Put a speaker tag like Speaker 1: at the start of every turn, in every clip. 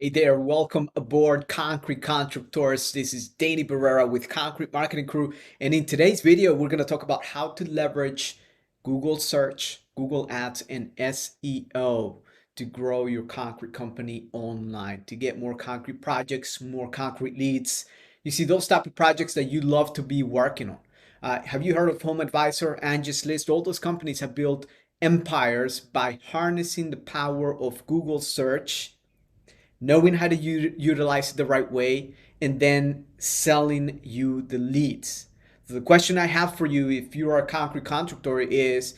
Speaker 1: Hey there, welcome aboard Concrete Contractors. This is Danny Barrera with Concrete Marketing Crew, and in today's video, we're going to talk about how to leverage Google Search, Google Ads, and SEO to grow your concrete company online, to get more concrete projects, more concrete leads. You see, those type of projects that you love to be working on. Have you heard of Home Advisor, Angie's List? All those companies have built empires by harnessing the power of Google Search, knowing how to utilize it the right way, and then selling you the leads. So the question I have for you, if you are a concrete contractor, is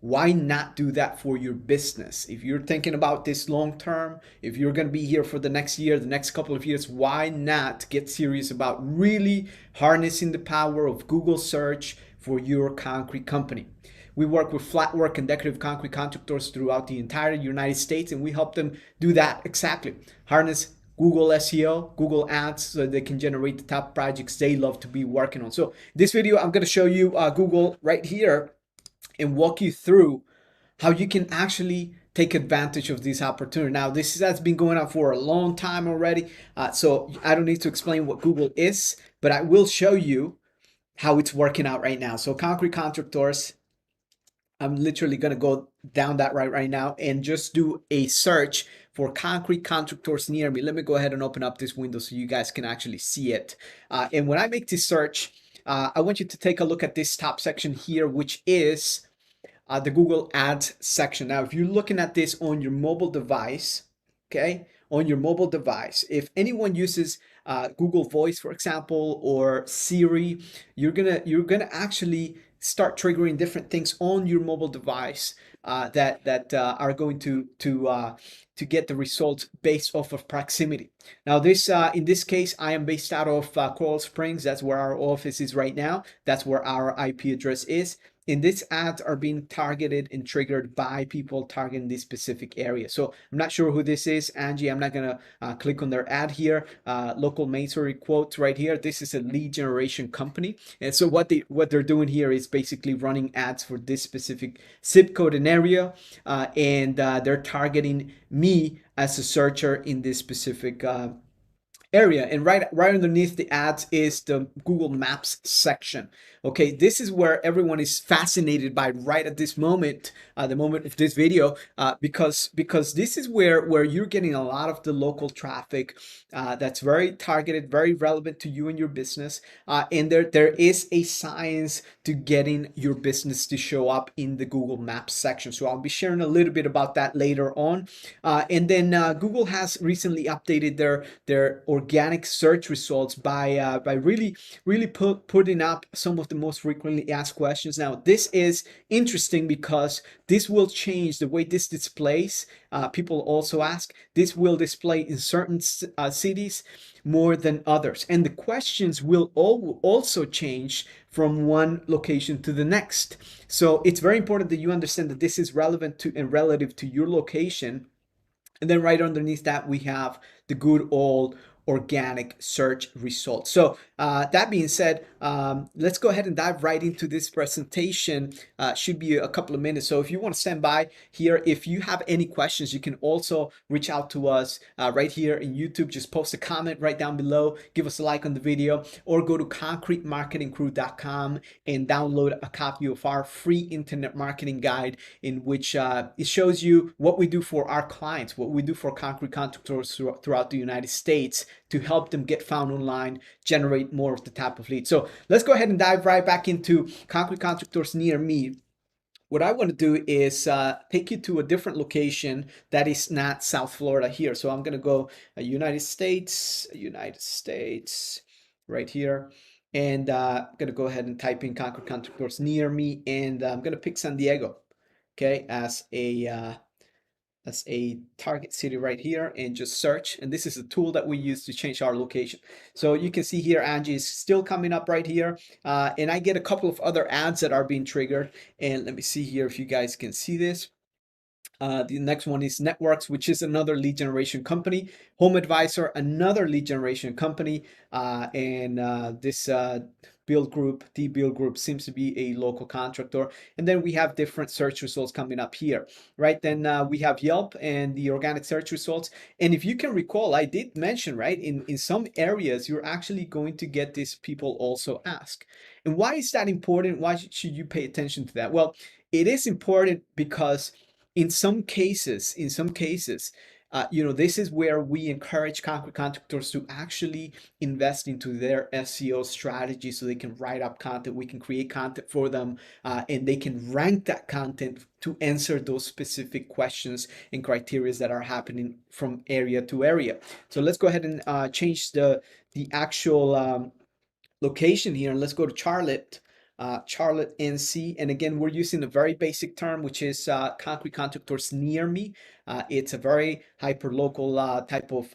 Speaker 1: why not do that for your business? If you're thinking about this long term, if you're going to be here for the next year, the next couple of years, why not get serious about really harnessing the power of Google search for your concrete company? We work with flat work and decorative concrete contractors throughout the entire United States, and we help them do that exactly. Harness Google SEO, Google Ads, so they can generate the top projects they love to be working on. So this video, I'm going to show you Google right here and walk you through how you can actually take advantage of this opportunity. Now, this has been going on for a long time already, so I don't need to explain what Google is, but I will show you how it's working out right now. So concrete contractors, I'm literally going to go down that right now and just do a search for concrete contractors near me. Let me go ahead and open up this window so you guys can actually see it. And when I make this search, I want you to take a look at this top section here, which is the Google Ads section. Now, if you're looking at this on your mobile device, okay, on your mobile device, if anyone uses Google Voice, for example, or Siri, you're gonna actually start triggering different things on your mobile device that are going to get the results based off of proximity. Now, this in this case, I am based out of Coral Springs. That's where our office is right now. That's where our IP address is. And these ads are being targeted and triggered by people targeting this specific area. So I'm not sure who this is, Angie. I'm not gonna click on their ad here. Local masonry quotes right here. This is a lead generation company, and so what they're doing here is basically running ads for this specific zip code and area, and they're targeting me as a searcher in this specific area. And right underneath the ads is the Google Maps section. Okay, this is where everyone is fascinated by right at this moment, the moment of this video, because this is where you're getting a lot of the local traffic that's very targeted, very relevant to you and your business. And there is a science to getting your business to show up in the Google Maps section. So I'll be sharing a little bit about that later on. And then Google has recently updated their organic search results by really putting up some of the most frequently asked questions. Now, this is interesting because this will change the way this displays. People also ask, this will display in certain cities more than others, and the questions will also change from one location to the next. So it's very important that you understand that this is relevant to and relative to your location. And then right underneath that, we have the good old organic search results. So that being said, let's go ahead and dive right into this presentation. Should be a couple of minutes. So if you want to stand by here, if you have any questions, you can also reach out to us right here in YouTube. Just post a comment right down below, give us a like on the video, or go to concretemarketingcrew.com and download a copy of our free internet marketing guide, in which it shows you what we do for our clients, what we do for concrete contractors throughout the United States to help them get found online, generate more of the type of leads. So let's go ahead and dive right back into concrete contractors near me. What I want to do is take you to a different location that is not South Florida here. So I'm going to go United States, right here. And I'm going to go ahead and type in concrete contractors near me. And I'm going to pick San Diego, okay, as a target city right here, and just search. And this is a tool that we use to change our location. So you can see here, Angie is still coming up right here. And I get a couple of other ads that are being triggered. And let me see here if you guys can see this. The next one is Networks, which is another lead generation company. Home Advisor, another lead generation company. And this the Build Group seems to be a local contractor. And then we have different search results coming up here, right? Then we have Yelp and the organic search results. And if you can recall, I did mention, right, in some areas, you're actually going to get these people also ask. And why is that important? Why should you pay attention to that? Well, it is important because this is where we encourage concrete contractors to actually invest into their SEO strategy so they can write up content. We can create content for them, and they can rank that content to answer those specific questions and criteria that are happening from area to area. So let's go ahead and change the actual location here, and let's go to Charlotte. Charlotte, NC. And again, we're using a very basic term, which is concrete contractors near me. It's a very hyper local type of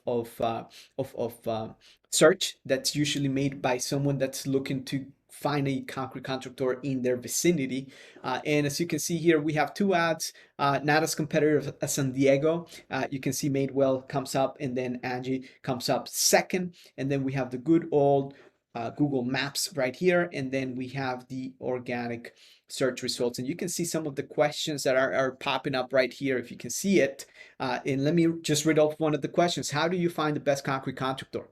Speaker 1: search that's usually made by someone that's looking to find a concrete contractor in their vicinity. And as you can see here, we have two ads, not as competitive as San Diego. You can see Madewell comes up, and then Angie comes up second. And then we have the good old Google Maps right here, and then we have the organic search results, and you can see some of the questions that are popping up right here if you can see it. And let me just read off one of the questions. How do you find the best concrete contractor?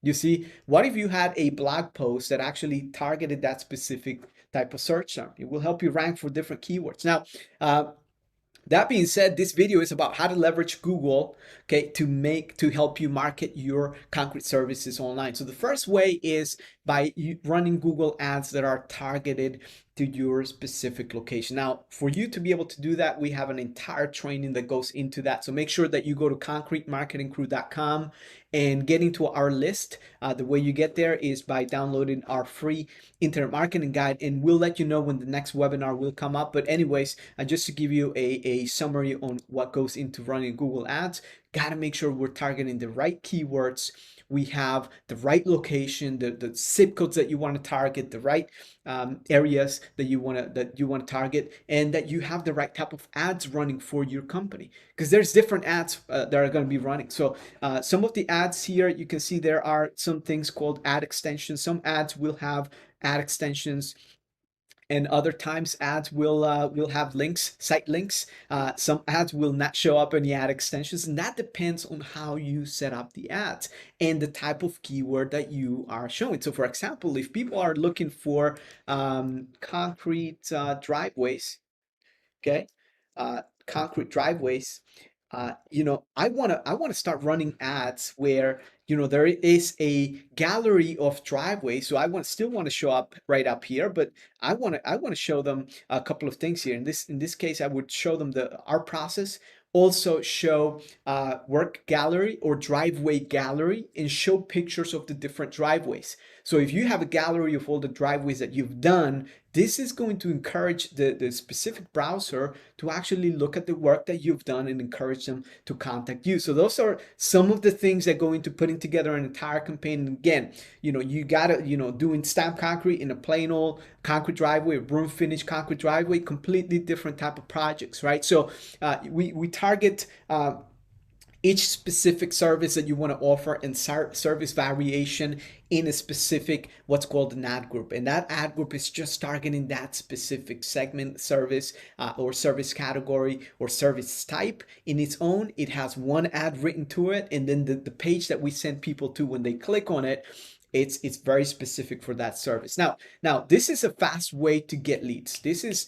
Speaker 1: You see, what if you had a blog post that actually targeted that specific type of search term? It will help you rank for different keywords. Now, that being said, this video is about how to leverage Google, okay, to help you market your concrete services online. So the first way is by running Google ads that are targeted to your specific location. Now, for you to be able to do that, we have an entire training that goes into that. So make sure that you go to concretemarketingcrew.com and get into our list. The way you get there is by downloading our free internet marketing guide, and we'll let you know when the next webinar will come up. But anyways, just to give you a summary on what goes into running Google ads, got to make sure we're targeting the right keywords. We have the right location, the zip codes that you want to target, the right areas that you want to target, and that you have the right type of ads running for your company, because there's different ads that are going to be running. So some of the ads here, you can see there are some things called ad extensions. Some ads will have ad extensions, and other times ads will have links, site links. Some ads will not show up in the ad extensions, and that depends on how you set up the ads and the type of keyword that you are showing. So for example, if people are looking for concrete driveways, okay, concrete driveways, I want to start running ads where there is a gallery of driveways. So still want to show up right up here, but I want to show them a couple of things here. In this case, I would show them our process. Also show work gallery or driveway gallery, and show pictures of the different driveways. So if you have a gallery of all the driveways that you've done, this is going to encourage the specific browser to actually look at the work that you've done and encourage them to contact you. So those are some of the things that go into putting together an entire campaign. And again, you gotta, doing stamp concrete in a plain old concrete driveway, broom finish concrete driveway, completely different type of projects, right? So we target each specific service that you want to offer and service variation in a specific what's called an ad group, and that ad group is just targeting that specific segment, service or service category or service type in its own. It has one ad written to it, and then the page that we send people to when they click on it, it's very specific for that service. Now this is a fast way to get leads.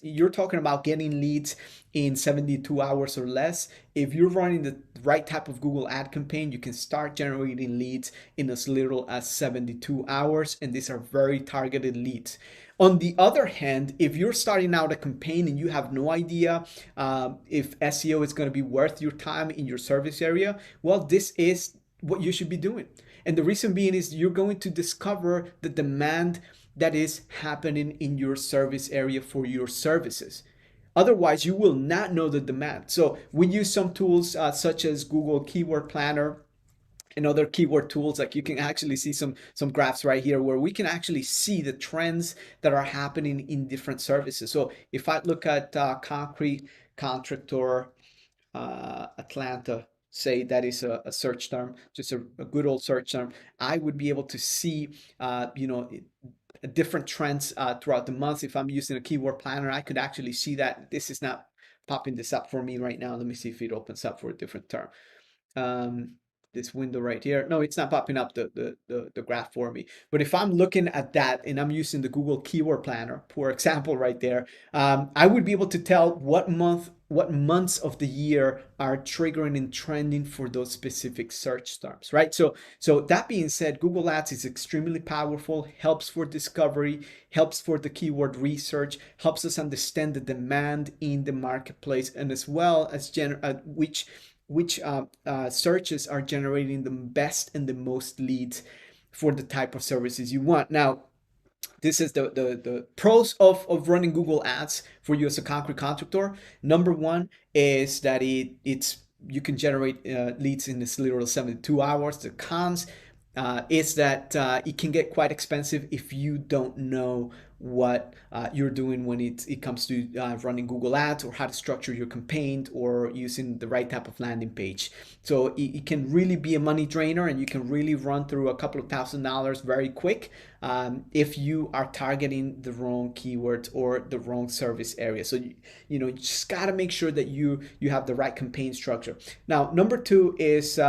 Speaker 1: You're talking about getting leads in 72 hours or less. If you're running the right type of Google ad campaign, you can start generating leads in as little as 72 hours, and these are very targeted leads. On the other hand, if you're starting out a campaign and you have no idea if SEO is going to be worth your time in your service area, well, this is what you should be doing. And the reason being is you're going to discover the demand that is happening in your service area for your services. Otherwise, you will not know the demand. So we use some tools such as Google Keyword Planner and other keyword tools. Like you can actually see some graphs right here where we can actually see the trends that are happening in different services. So if I look at concrete contractor Atlanta, say that is a search term, just a good old search term, I would be able to see, different trends throughout the month. If I'm using a keyword planner, I could actually see that. This is not popping this up for me right now. Let me see if it opens up for a different term. um, this window right here. No, it's not popping up the graph for me. But if I'm looking at that and I'm using the Google Keyword Planner, for example, right there, I would be able to tell what months of the year are triggering and trending for those specific search terms, right? So that being said, Google Ads is extremely powerful, helps for discovery, helps for the keyword research, helps us understand the demand in the marketplace, and as well as which searches are generating the best and the most leads for the type of services you want. Now, this is the pros of running Google Ads for you as a concrete contractor. Number one is that it's you can generate leads in this literal 72 hours. The cons is that it can get quite expensive if you don't know what you're doing when it comes to running Google Ads, or how to structure your campaign, or using the right type of landing page. So it can really be a money drainer, and you can really run through a couple of $1,000 very quick if you are targeting the wrong keywords or the wrong service area. So you just got to make sure that you have the right campaign structure. Now, number two is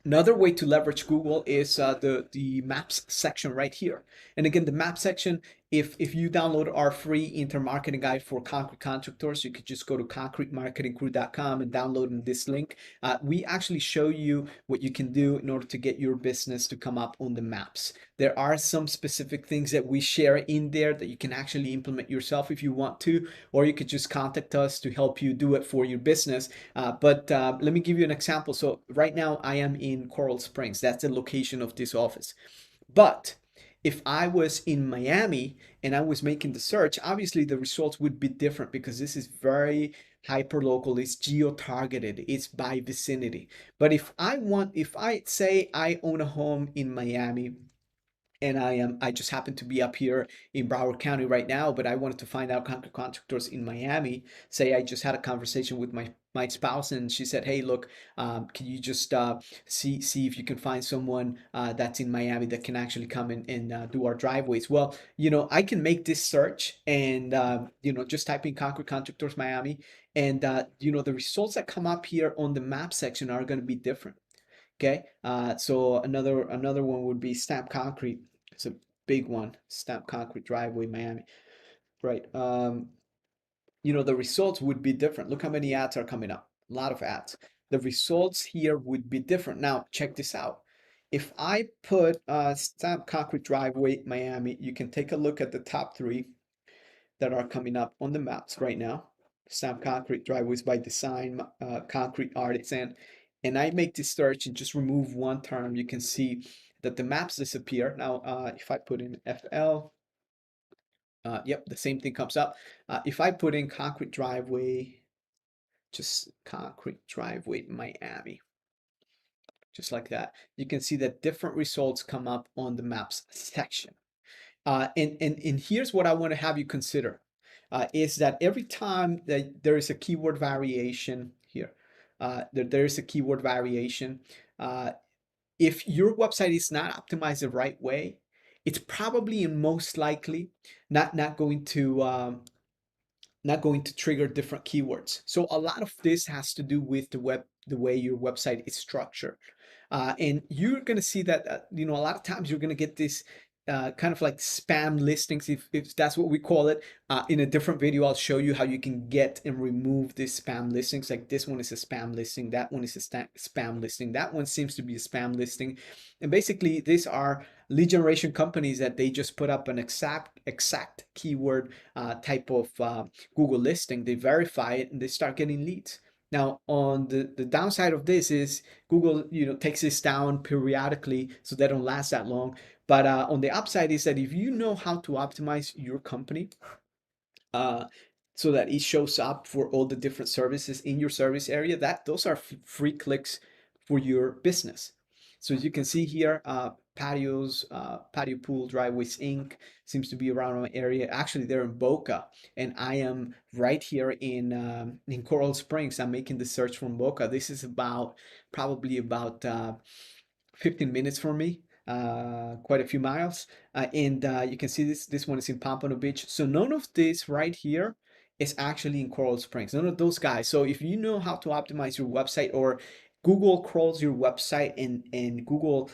Speaker 1: another way to leverage Google is the maps section right here. And again, the map section, if you download our free intermarketing guide for concrete contractors, you could just go to concretemarketingcrew.com and download in this link. We actually show you what you can do in order to get your business to come up on the maps. There are some specific things that we share in there that you can actually implement yourself if you want to, or you could just contact us to help you do it for your business. But let me give you an example. So right now I am in Coral Springs. That's the location of this office. But if I was in Miami and I was making the search, obviously the results would be different, because this is very hyper local. It's geo targeted, it's by vicinity. But if I say I own a home in Miami, and I just happen to be up here in Broward County right now, but I wanted to find out concrete contractors in Miami. Say I just had a conversation with my spouse, and she said, "Hey, look, can you just see if you can find someone that's in Miami that can actually come and do our driveways?" Well, I can make this search and just type in concrete contractors Miami, and the results that come up here on the map section are going to be different. Okay, so another one would be Stamp Concrete. It's a big one, Stamp Concrete Driveway, Miami. Right. The results would be different. Look how many ads are coming up. A lot of ads. The results here would be different. Now, check this out. If I put Stamp Concrete Driveway, Miami, you can take a look at the top three that are coming up on the maps right now. Stamp Concrete Driveways by Design, Concrete Artisan. And I make this search and just remove one term, you can see that the maps disappear. Now, if I put in FL, yep, the same thing comes up. If I put in concrete driveway, just concrete driveway Miami, just like that, you can see that different results come up on the maps section. And here's what I want to have you consider, is that every time that there is a keyword variation here, there is a keyword variation. If your website is not optimized the right way, it's probably and most likely not going to trigger different keywords. So a lot of this has to do with the way your website is structured. And you're going to see that, a lot of times you're going to get this kind of like spam listings, if that's what we call it. In a different video, I'll show you how you can get and remove these spam listings. Like this one is a spam listing, that one is a spam listing, that one seems to be a spam listing. And basically, these are lead generation companies that they just put up an exact keyword type of Google listing. They verify it and they start getting leads. Now, on the downside of this is Google, takes this down periodically, so they don't last that long. But on the upside is that if you know how to optimize your company so that it shows up for all the different services in your service area, those are free clicks for your business. So as you can see here, patios, patio pool, driveways Inc. seems to be around my area. Actually, they're in Boca, and I am right here in Coral Springs. I'm making the search from Boca. This is about probably about 15 minutes from me, quite a few miles. And you can see this one is in Pompano Beach. So none of this right here is actually in Coral Springs. None of those guys. So if you know how to optimize your website, or Google crawls your website, and Google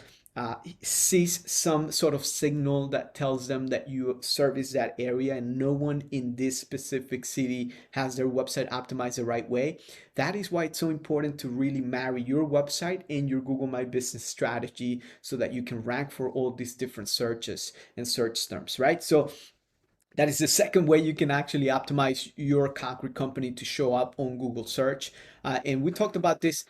Speaker 1: sees some sort of signal that tells them that you service that area and no one in this specific city has their website optimized the right way, that is why it's so important to really marry your website and your Google My Business strategy so that you can rank for all these different searches and search terms, right? So that is the second way you can actually optimize your concrete company to show up on Google search. And we talked about this.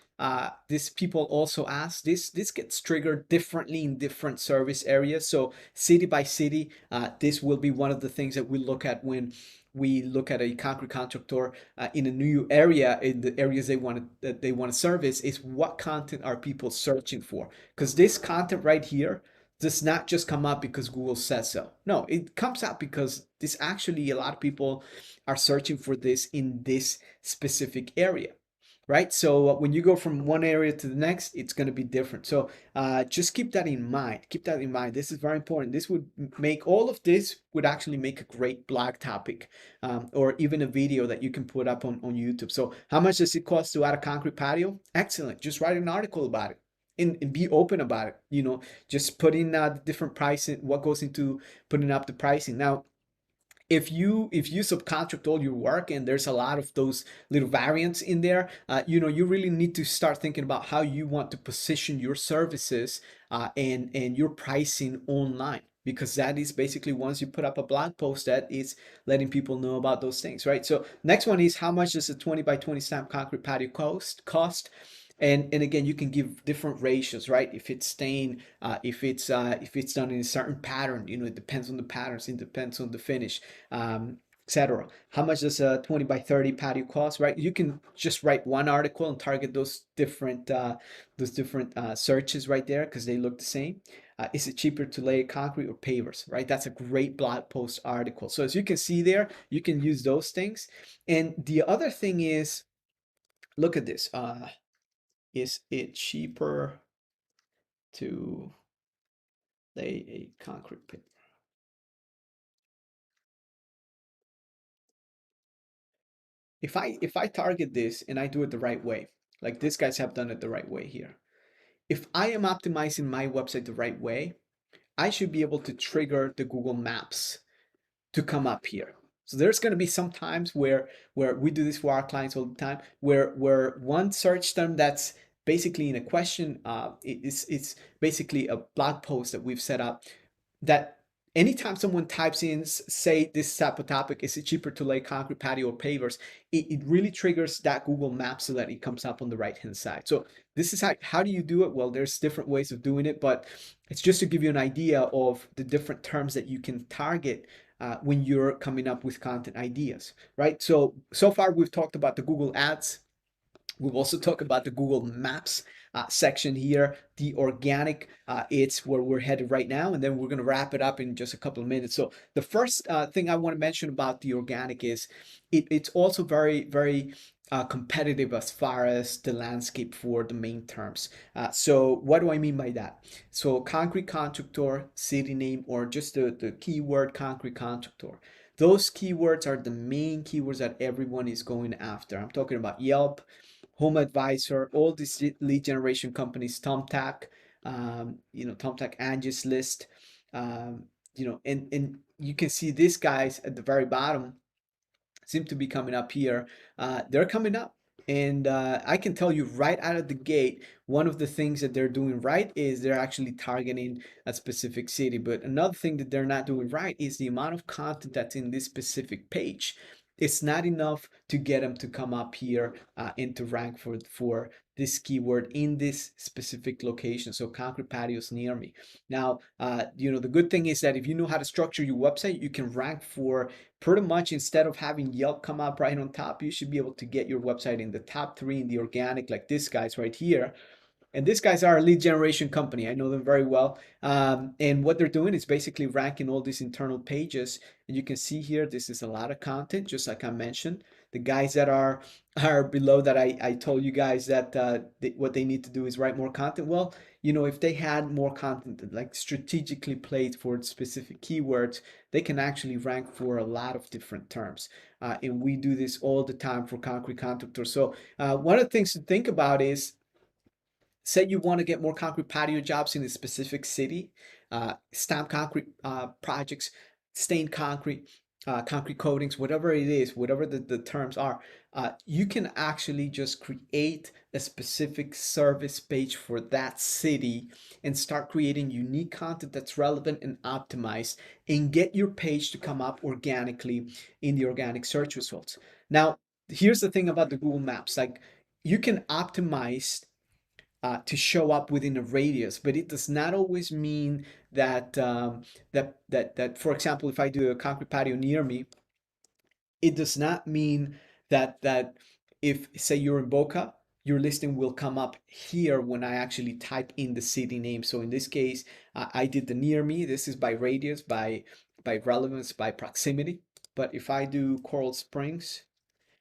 Speaker 1: This people also ask this. This gets triggered differently in different service areas. So city by city, this will be one of the things that we look at when we look at a concrete contractor in a new area, in the areas they want to service, is what content are people searching for? Because this content right here does not just come up because Google says so. No, it comes up because this actually, a lot of people are searching for this in this specific area, right? So when you go from one area to the next, it's going to be different. So just keep that in mind. Keep that in mind. This is very important. This would make all of this would actually make a great blog topic, or even a video that you can put up on YouTube. So how much does it cost to add a concrete patio? Excellent. Just write an article about it. And be open about it. Just put in the different pricing, what goes into putting up the pricing. Now, if you subcontract all your work and there's a lot of those little variants in there, you really need to start thinking about how you want to position your services and your pricing online, because that is basically, once you put up a blog post, that is letting people know about those things, right? So next one is, how much does a 20 by 20 stamp concrete patio cost? And again, you can give different ratios, right? If it's stained, if it's done in a certain pattern, it depends on the patterns, it depends on the finish, etc. How much does a 20 by 30 patio cost, right? You can just write one article and target those different searches right there, because they look the same. Is it cheaper to lay concrete or pavers, right? That's a great blog post article. So as you can see there, you can use those things. And the other thing is, look at this. Is it cheaper to lay a concrete pit? If I target this and I do it the right way, like these guys have done it the right way here. If I am optimizing my website the right way, I should be able to trigger the Google Maps to come up here. So there's going to be some times where we do this for our clients all the time, where one search term that's basically in a question, it's basically a blog post that we've set up, that anytime someone types in, say, this type of topic, is it cheaper to lay concrete patio or pavers, it really triggers that Google Maps so that it comes up on the right hand side. So this is how do you do it? Well, there's different ways of doing it, but it's just to give you an idea of the different terms that you can target when you're coming up with content ideas, right? So far we've talked about the Google Ads. We've also talked about the Google Maps section here, the organic. It's where we're headed right now, and then we're going to wrap it up in just a couple of minutes. So the first thing I want to mention about the organic is it's also very, very competitive as far as the landscape for the main terms. So what do I mean by that? So concrete contractor, city name, or just the keyword concrete contractor. Those keywords are the main keywords that everyone is going after. I'm talking about Yelp, Home Advisor, all these lead generation companies, Thumbtack, Thumbtack, Angie's List, and you can see these guys at the very bottom seem to be coming up here. They're coming up. And I can tell you right out of the gate, one of the things that they're doing right is they're actually targeting a specific city. But another thing that they're not doing right is the amount of content that's in this specific page. It's not enough to get them to come up here and to rank for this keyword in this specific location. So concrete patios near me. Now, the good thing is that if you know how to structure your website, you can rank for pretty much, instead of having Yelp come up right on top, you should be able to get your website in the top 3 in the organic, like this guy's right here. And these guys are a lead generation company. I know them very well. And what they're doing is basically ranking all these internal pages. And you can see here, this is a lot of content, just like I mentioned. The guys that are below that, I told you guys that what they need to do is write more content. Well, if they had more content like strategically placed for specific keywords, they can actually rank for a lot of different terms. And we do this all the time for Concrete Contractor. So one of the things to think about is, say you want to get more concrete patio jobs in a specific city, stamp concrete projects, stained concrete, concrete coatings, whatever it is, whatever the terms are, you can actually just create a specific service page for that city and start creating unique content that's relevant and optimized and get your page to come up organically in the organic search results. Now, here's the thing about the Google Maps, like you can optimize to show up within a radius, but it does not always mean that for example, if I do a concrete patio near me, it does not mean that if say you're in Boca, your listing will come up here when I actually type in the city name. So in this case, I did the near me. This is by radius, by relevance, by proximity. But if I do Coral Springs,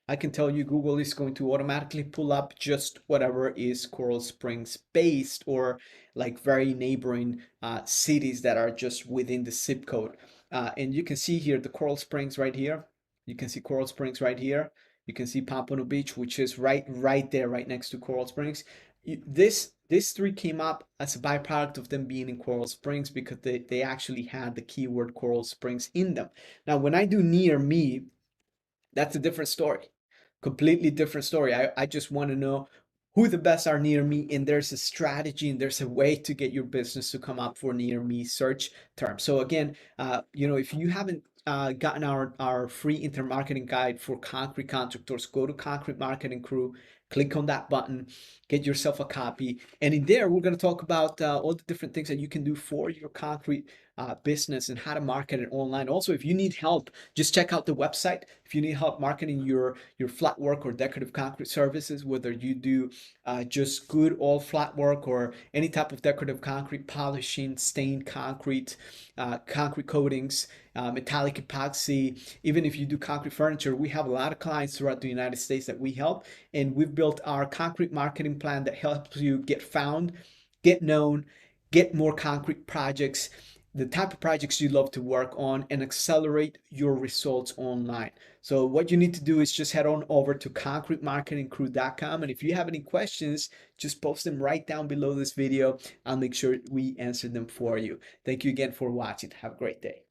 Speaker 1: I can tell you Google is going to automatically pull up just whatever is Coral Springs based, or like very neighboring cities that are just within the zip code. And you can see here the Coral Springs right here. You can see Coral Springs right here. You can see Pompano Beach, which is right there, right next to Coral Springs. This three came up as a byproduct of them being in Coral Springs because they actually had the keyword Coral Springs in them. Now, when I do near me, that's a different story. Completely different story. I just want to know who the best are near me, and there's a strategy and there's a way to get your business to come up for near me search terms. So again, if you haven't gotten our free internet marketing guide for concrete contractors, go to Concrete Marketing Crew, click on that button, get yourself a copy. And in there, we're going to talk about all the different things that you can do for your concrete business and how to market it online. Also, if you need help, just check out the website. If you need help marketing your flat work or decorative concrete services, whether you do just good old flat work or any type of decorative concrete, polishing, stained concrete, concrete coatings, metallic epoxy, even if you do concrete furniture, we have a lot of clients throughout the United States that we help, and we've built our concrete marketing plan that helps you get found, get known, get more concrete projects, the type of projects you love to work on, and accelerate your results online. So what you need to do is just head on over to concretemarketingcrew.com, and if you have any questions, just post them right down below this video. I'll make sure we answer them for you. Thank you again for watching. Have a great day.